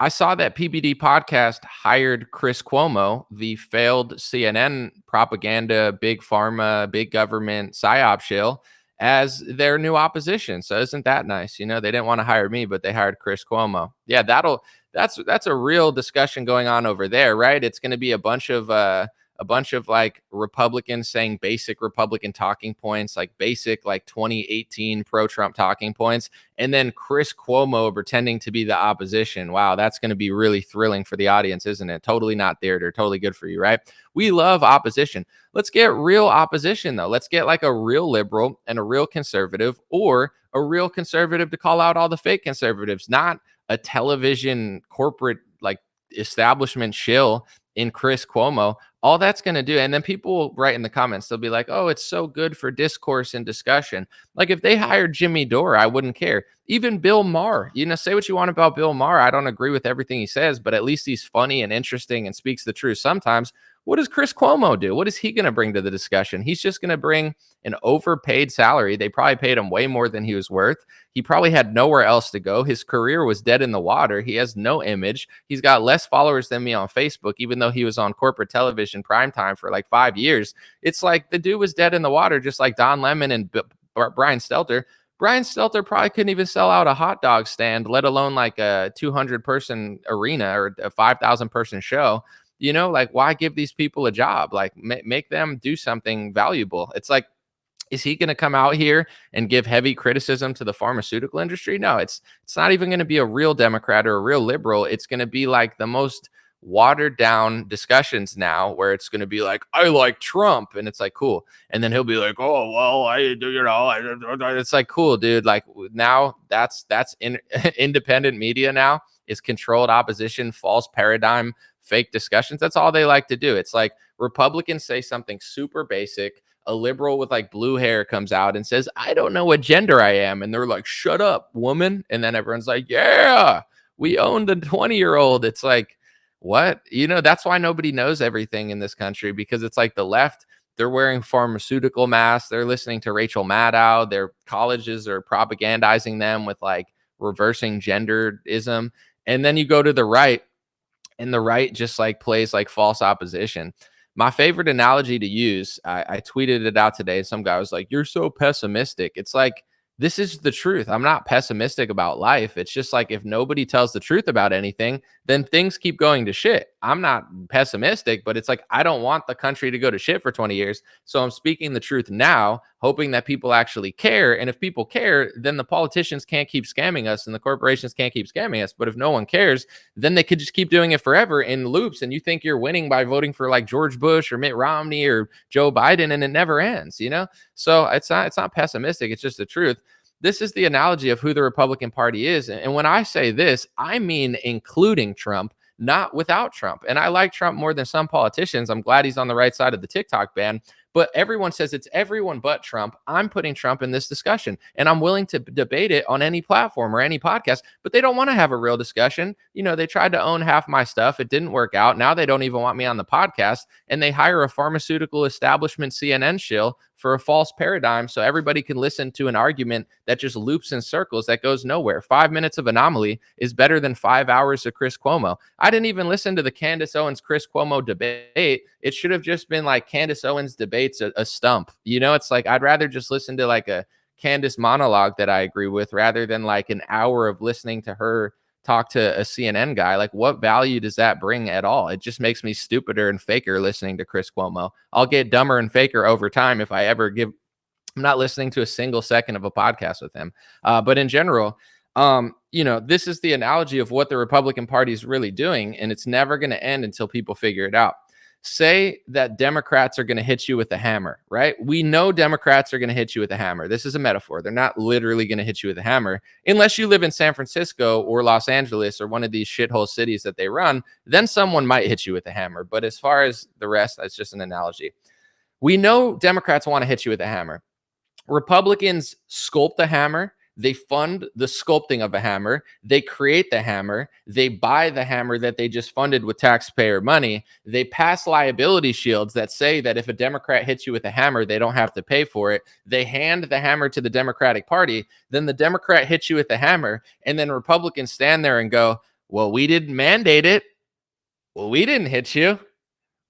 I saw that PBD podcast hired Chris Cuomo, the failed CNN propaganda, big pharma, big government psyop shill, as their new opposition. So isn't that nice? They didn't want to hire me, but they hired Chris Cuomo. Yeah, that's a real discussion going on over there, right? It's going to be a bunch of like Republicans saying basic Republican talking points, like basic like 2018 pro-Trump talking points, and then Chris Cuomo pretending to be the opposition. Wow, that's going to be really thrilling for the audience, isn't it? Totally not theater, totally good for you, right? We love opposition. Let's get real opposition though. Let's get like a real liberal and a real conservative, or a real conservative to call out all the fake conservatives, not a television corporate like establishment shill in Chris Cuomo. All that's going to do, and then people will write in the comments, they'll be like, oh, it's so good for discourse and discussion. Like if they hired Jimmy Dore, I wouldn't care. Even Bill Maher, say what you want about Bill Maher. I don't agree with everything he says, but at least he's funny and interesting and speaks the truth sometimes. What does Chris Cuomo do? What is he going to bring to the discussion? He's just going to bring an overpaid salary. They probably paid him way more than he was worth. He probably had nowhere else to go. His career was dead in the water. He has no image. He's got less followers than me on Facebook, even though he was on corporate television primetime for like 5 years. It's like the dude was dead in the water, just like Don Lemon and Brian Stelter. Brian Stelter probably couldn't even sell out a hot dog stand, let alone like a 200-person arena or a 5,000-person show. Like why give these people a job? Like make them do something valuable. It's like, is he going to come out here and give heavy criticism to the pharmaceutical industry? No, it's not even going to be a real Democrat or a real liberal. It's going to be like the most watered down discussions now, where it's going to be like, I like Trump, and it's like, cool, and then he'll be like, oh well, it's like, cool, dude. Like now that's independent media now is controlled opposition, false paradigm, fake discussions. That's all they like to do. It's like Republicans say something super basic, a liberal with like blue hair comes out and says, I don't know what gender I am. And they're like, shut up, woman. And then everyone's like, yeah, we own the 20-year-old. It's like, what? That's why nobody knows everything in this country, because it's like the left, they're wearing pharmaceutical masks. They're listening to Rachel Maddow. Their colleges are propagandizing them with like reversing genderism. And then you go to the right, and the right just like plays like false opposition. My favorite analogy to use, I tweeted it out today. Some guy was like, you're so pessimistic. It's like, this is the truth. I'm not pessimistic about life. It's just like, if nobody tells the truth about anything, then things keep going to shit. I'm not pessimistic, but it's like, I don't want the country to go to shit for 20 years. So I'm speaking the truth now, hoping that people actually care. And if people care, then the politicians can't keep scamming us and the corporations can't keep scamming us. But if no one cares, then they could just keep doing it forever in loops. And you think you're winning by voting for like George Bush or Mitt Romney or Joe Biden, and it never ends. So it's not pessimistic. It's just the truth. This is the analogy of who the Republican Party is. And when I say this, I mean including Trump, not without Trump. And I like Trump more than some politicians. I'm glad he's on the right side of the TikTok ban. But everyone says it's everyone but Trump. I'm putting Trump in this discussion, and I'm willing to debate it on any platform or any podcast, but they don't want to have a real discussion. They tried to own half my stuff. It didn't work out. Now they don't even want me on the podcast, and they hire a pharmaceutical establishment CNN shill for a false paradigm so everybody can listen to an argument that just loops in circles that goes nowhere. 5 minutes of An0maly is better than 5 hours of Chris Cuomo. I didn't even listen to the Candace Owens Chris Cuomo debate. It should have just been like Candace Owens debates a stump. It's like, I'd rather just listen to like a Candace monologue that I agree with, rather than like an hour of listening to her talk to a CNN guy. Like, what value does that bring at all? It just makes me stupider and faker listening to Chris Cuomo. I'll get dumber and faker over time if I ever give. I'm not listening to a single second of a podcast with him. But in general, this is the analogy of what the Republican Party is really doing, and it's never going to end until people figure it out. Say that Democrats are going to hit you with a hammer, right? We know Democrats are going to hit you with a hammer. This is a metaphor. They're not literally going to hit you with a hammer unless you live in San Francisco or Los Angeles or one of these shithole cities that they run. Then someone might hit you with a hammer. But as far as the rest, that's just an analogy. We know Democrats want to hit you with a hammer. Republicans sculpt the hammer. They fund the sculpting of a hammer. They create the hammer. They buy the hammer that they just funded with taxpayer money. They pass liability shields that say that if a Democrat hits you with a hammer, they don't have to pay for it. They hand the hammer to the Democratic Party. Then the Democrat hits you with the hammer. And then Republicans stand there and go, Well, we didn't mandate it. Well, we didn't hit you.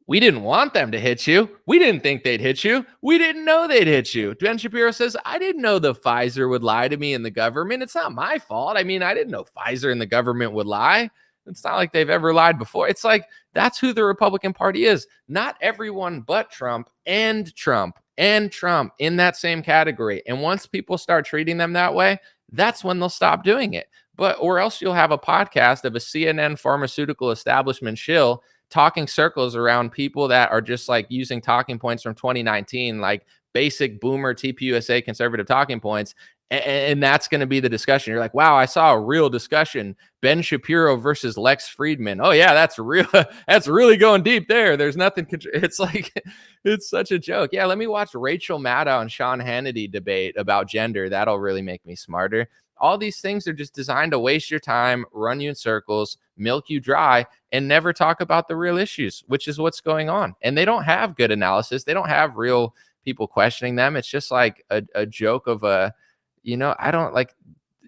We didn't want them to hit you. We didn't think they'd hit you. We didn't know they'd hit you. Ben Shapiro says, I didn't know the Pfizer would lie to me and the government. It's not my fault. I mean, I didn't know Pfizer and the government would lie. It's not like they've ever lied before. It's like that's who the Republican Party is. Not everyone but Trump and Trump in that same category. And once people start treating them that way, that's when they'll stop doing it. But or else you'll have a podcast of a CNN pharmaceutical establishment shill talking circles around people that are just like using talking points from 2019, like basic boomer TPUSA conservative talking points. And that's going to be the discussion. You're like, wow, I saw a real discussion. Ben Shapiro versus Lex Friedman. Oh, yeah, that's real. That's really going deep there. There's nothing. It's like, it's such a joke. Yeah, let me watch Rachel Maddow and Sean Hannity debate about gender. That'll really make me smarter. All these things are just designed to waste your time, run you in circles, milk you dry, and never talk about the real issues, which is what's going on. And they don't have good analysis. They don't have real people questioning them. It's just like a joke of I don't like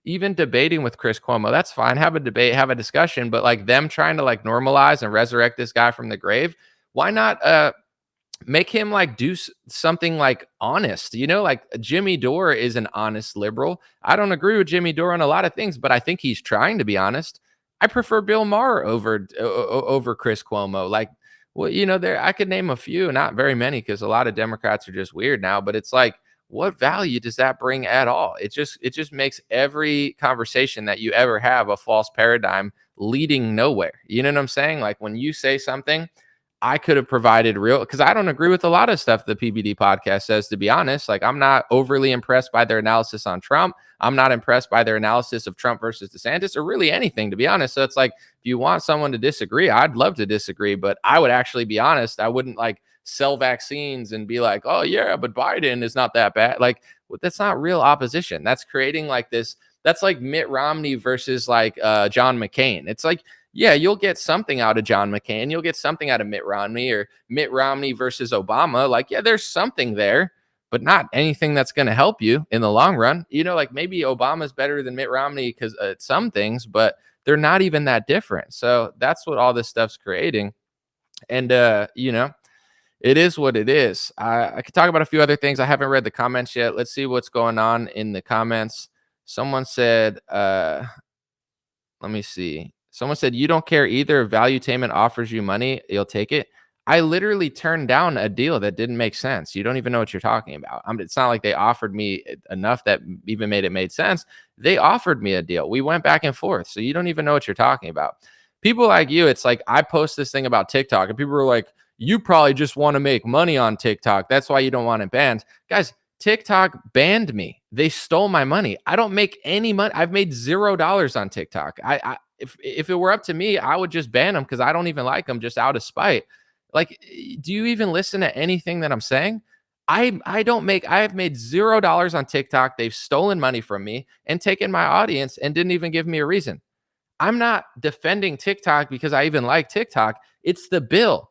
even debating with Chris Cuomo. That's fine. Have a debate, have a discussion, but like them trying to like normalize and resurrect this guy from the grave. Why not make him like do something like honest, like Jimmy Dore is an honest liberal. I don't agree with Jimmy Dore on a lot of things, but I think he's trying to be honest. I prefer Bill Maher over Chris Cuomo. Like, well, there I could name a few, not very many, because a lot of Democrats are just weird now. But it's like, what value does that bring at all? It just makes every conversation that you ever have a false paradigm leading nowhere. You know what I'm saying? Like when you say something, I could have provided real, because I don't agree with a lot of stuff the PBD podcast says, to be honest. Like, I'm not overly impressed by their analysis on Trump. I'm not impressed by their analysis of Trump versus DeSantis or really anything, to be honest. So it's like, if you want someone to disagree, I'd love to disagree, but I would actually be honest. I wouldn't like sell vaccines and be like, oh, yeah, but Biden is not that bad. Like, that's not real opposition. That's creating like this. That's like Mitt Romney versus like John McCain. It's like, yeah, you'll get something out of John McCain. You'll get something out of Mitt Romney, or Mitt Romney versus Obama. Like, yeah, there's something there, but not anything that's going to help you in the long run. Like maybe Obama's better than Mitt Romney because some things, but they're not even that different. So that's what all this stuff's creating. And, it is what it is. I could talk about a few other things. I haven't read the comments yet. Let's see what's going on in the comments. Someone said, let me see. Someone said, you don't care either. If Valuetainment offers you money, you'll take it. I literally turned down a deal that didn't make sense. You don't even know what you're talking about. It's not like they offered me enough that even made sense. They offered me a deal. We went back and forth. So you don't even know what you're talking about. People like you, it's like I post this thing about TikTok and people are like, you probably just want to make money on TikTok. That's why you don't want it banned. Guys, TikTok banned me. They stole my money. I don't make any money. I've made $0 on TikTok. If it were up to me, I would just ban them because I don't even like them, just out of spite. Like, do you even listen to anything that I'm saying? I have made $0 on TikTok. They've stolen money from me and taken my audience and didn't even give me a reason. I'm not defending TikTok because I even like TikTok. It's the bill.